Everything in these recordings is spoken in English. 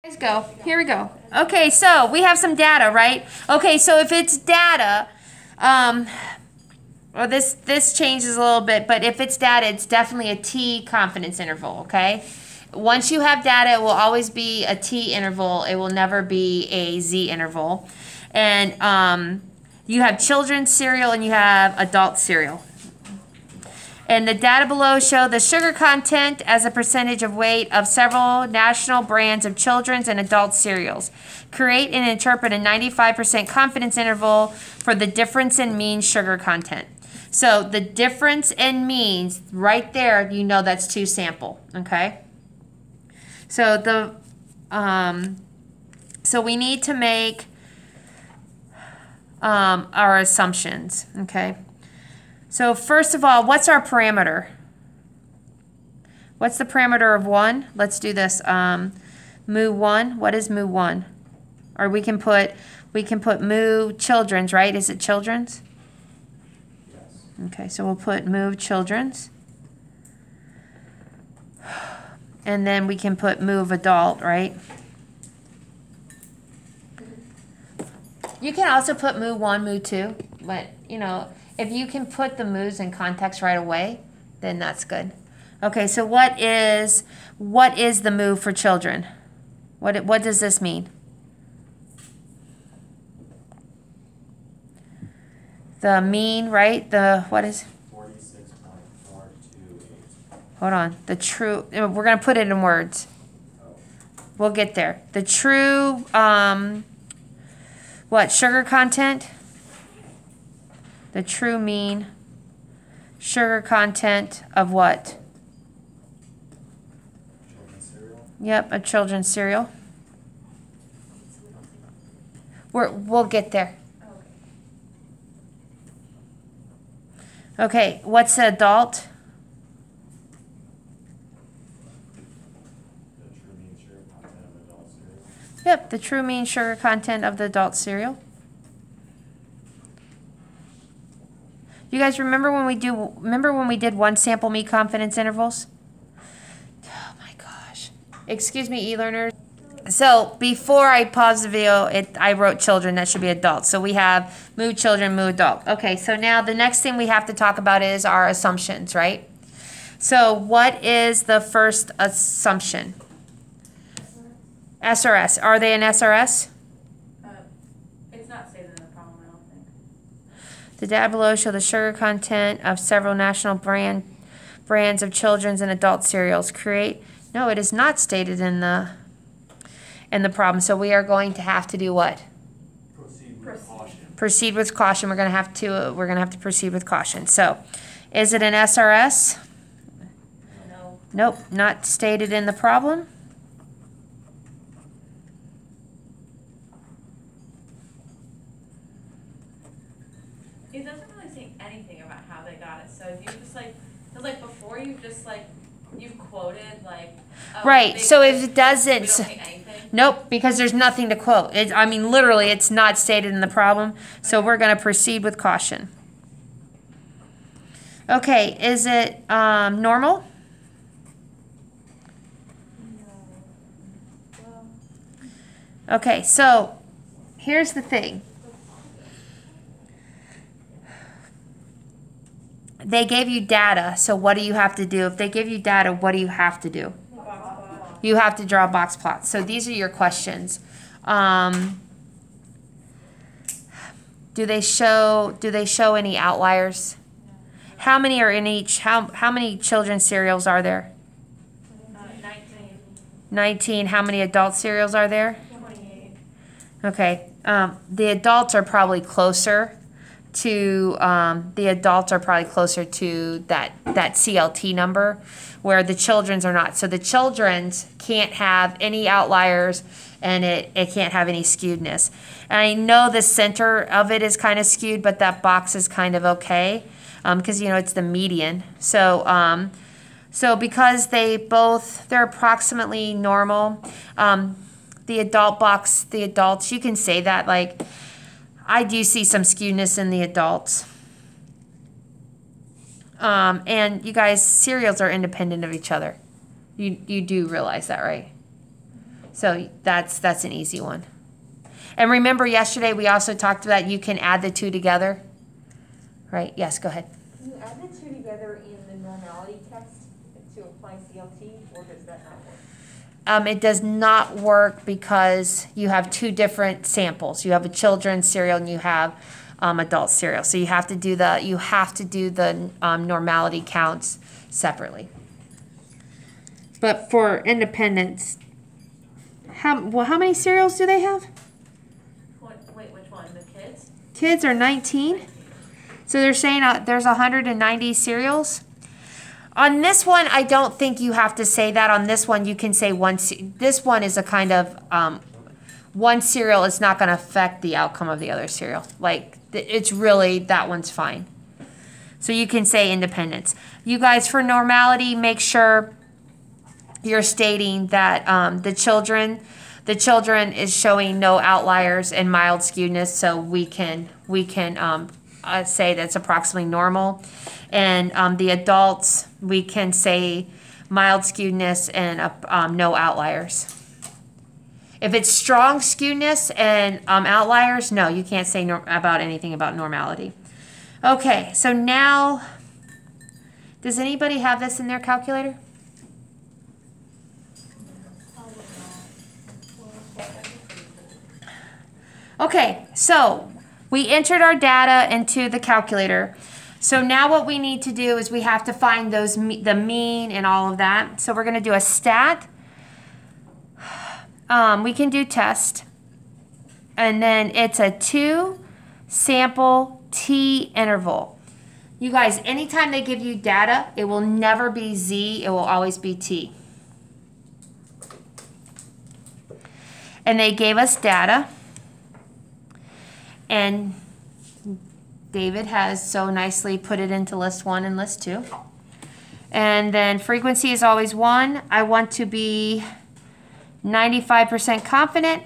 Let's go. Here we go. Okay, so we have some data, right? Okay, so if it's data, well, this changes a little bit, but if it's data, it's definitely a T confidence interval, okay? Once you have data, it will always be a T interval. It will never be a Z interval. And you have children's cereal and you have adult cereal. And the data below show the sugar content as a percentage of weight of several national brands of children's and adult cereals. Create and interpret a 95% confidence interval for the difference in mean sugar content. So the difference in means, right there, you know that's two sample, okay? So so we need to make our assumptions, okay? So first of all, what's our parameter? What's the parameter of 1? Let's do this. Mu1, what is mu1? Or we can put mu children's, right? Is it children's? Yes. Okay, so we'll put mu children's. And then we can put mu of adult, right? You can also put mu1, mu2, but you know, if you can put the moves in context right away, then that's good. Okay, so what is the move for children? What does this mean? The mean, right? The what is? 46.428. Hold on. The true. We're gonna put it in words. Oh. We'll get there. The true. What sugar content? The true mean sugar content of what? Children's cereal? Yep, a children's cereal. We'll get there. Okay, what's the adult? The true mean sugar content of adult cereal? Yep, the true mean sugar content of the adult cereal. You guys remember when we did one sample mean confidence intervals? Oh my gosh. Excuse me, e-learners. So before I pause the video, I wrote children, that should be adults. So we have mu children, mu adult. Okay, so now the next thing we have to talk about is our assumptions, right? So what is the first assumption? SRS. Are they an SRS? It's not stated in the problem, I don't think. The data below show the sugar content of several national brands of children's and adult cereals. No, it is not stated in the problem. So we are going to have to do what? Proceed with caution. Proceed with caution. We're going to have to proceed with caution. So, is it an SRS? No. Nope, not stated in the problem. It doesn't really say anything about how they got it. So if you just because before you've quoted oh, Right. So if it doesn't, we don't say anything. nope, because there's nothing to quote. I mean, literally, it's not stated in the problem. So we're going to proceed with caution. Okay, is it normal? Okay, so here's the thing. They gave you data, so what do you have to do? If they give you data, what do you have to do? You have to draw a box plot. So these are your questions. Do they show any outliers? How many are in each? How many children's cereals are there? 19. 19. How many adult cereals are there? 28. Okay. The adults are probably closer to that CLT number, where the children's are not. So the children's can't have any outliers, and it can't have any skewedness. And I know the center of it is kind of skewed, but that box is kind of okay, because you know it's the median. So so because they're approximately normal. The adult box, the adults, you can say that I do see some skewness in the adults. And you guys, cereals are independent of each other. You do realize that, right? So that's an easy one. And remember yesterday we also talked about you can add the two together. Right? Yes, go ahead. Can you add the two together in the normality test to apply CLT, or does that not work? It does not work because you have two different samples. You have a children's cereal and you have adult cereal. So you have to do the normality counts separately. But for independents, how many cereals do they have? Wait, which one? The kids? Kids are 19. So they're saying there's 190 cereals. On this one, I don't think you have to say that. On this one, you can say one. This one is a kind of one cereal is not going to affect the outcome of the other cereal. Like it's really, that one's fine. So you can say independence. You guys, for normality, make sure you're stating that the children is showing no outliers and mild skewedness, so we can say that's approximately normal. And the adults, we can say mild skewedness and no outliers. If it's strong skewedness and outliers, no, you can't say about anything about normality. Okay, so now, does anybody have this in their calculator? Okay, so we entered our data into the calculator. So now what we need to do is we have to find the mean and all of that. So we're going to do a stat. We can do test. And then it's a 2 sample T interval. You guys, anytime they give you data, it will never be Z, it will always be T. And they gave us data. And David has so nicely put it into list 1 and list 2. And then frequency is always 1. I want to be 95% confident.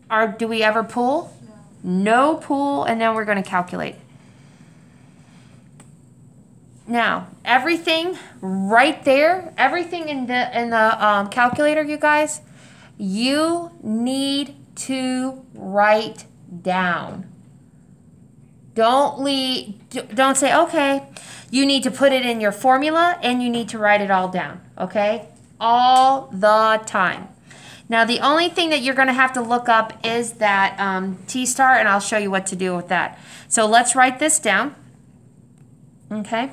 Or do we ever pool? No pool, and then we're going to calculate. Now, everything right there, everything in the calculator, you guys, you need to write down. Don't say, okay, you need to put it in your formula and you need to write it all down, okay? All the time. Now, the only thing that you're going to have to look up is that T-star, and I'll show you what to do with that. So let's write this down, okay?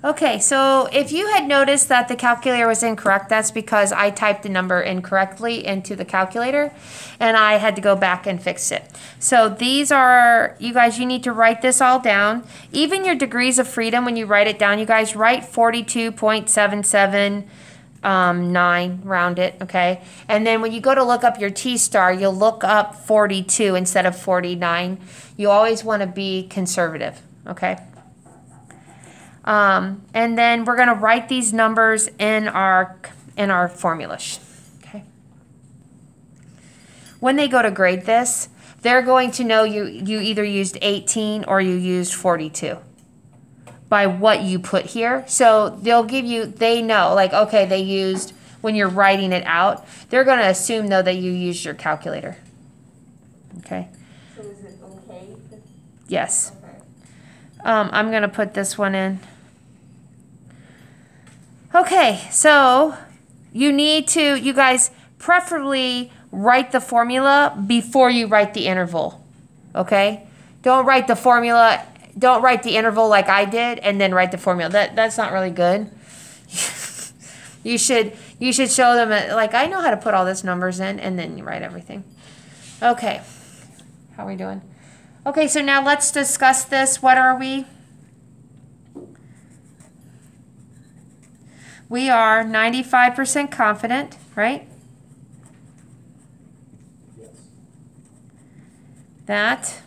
Okay, so if you had noticed that the calculator was incorrect, that's because I typed the number incorrectly into the calculator and I had to go back and fix it. So these are, you guys, you need to write this all down. Even your degrees of freedom, when you write it down, you guys write 42.779, round it, okay? And then when you go to look up your T-star, you'll look up 42 instead of 49. You always want to be conservative, okay? And then we're going to write these numbers in our formula. Okay. When they go to grade this, they're going to know you either used 18 or you used 42 by what you put here. So they'll give you, they know, like, okay, they used, when you're writing it out, they're going to assume, though, that you used your calculator. Okay. So is it okay? Yes. Okay. I'm going to put this one in. Okay, so you need to, you guys, preferably write the formula before you write the interval, okay? Don't write the formula, don't write the interval like I did and then write the formula. That's not really good. You should show them, like, I know how to put all these numbers in, and then you write everything. Okay, how are we doing? Okay, so now let's discuss this. What are we? We are 95% confident, right? Yes. That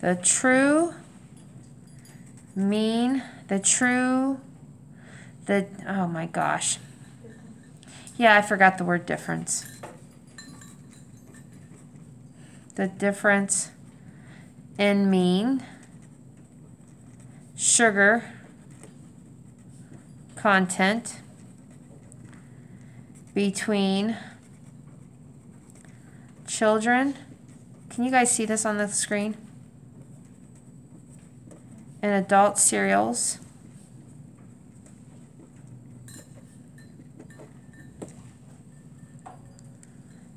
the true mean, oh my gosh. Yeah, I forgot the word difference. The difference in mean sugar content between children. Can you guys see this on the screen? And adult cereals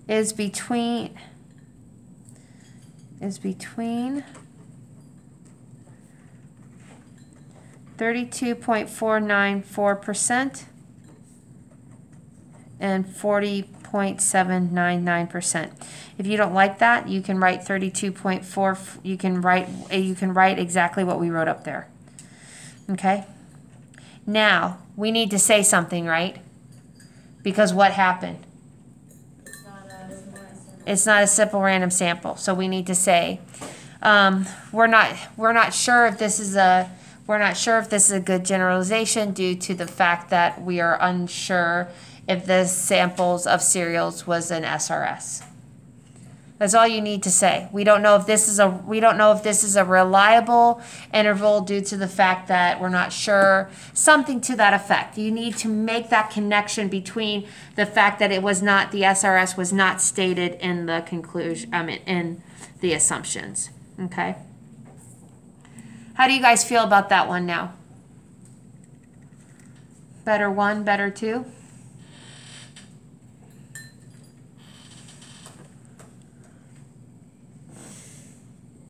is between 32.494% and 40.799%. If you don't like that, you can write 32.4. You can write exactly what we wrote up there. Okay? Now, we need to say something, right? Because what happened? It's not a simple random sample. So we need to say we're not sure if this is a good generalization due to the fact that we are unsure if the samples of cereals was an SRS. That's all you need to say. We don't know if this is a reliable interval due to the fact that we're not sure. Something to that effect. You need to make that connection between the fact that it was not, the SRS was not stated in the conclusion, in the assumptions. Okay. How do you guys feel about that one now? Better one, better two?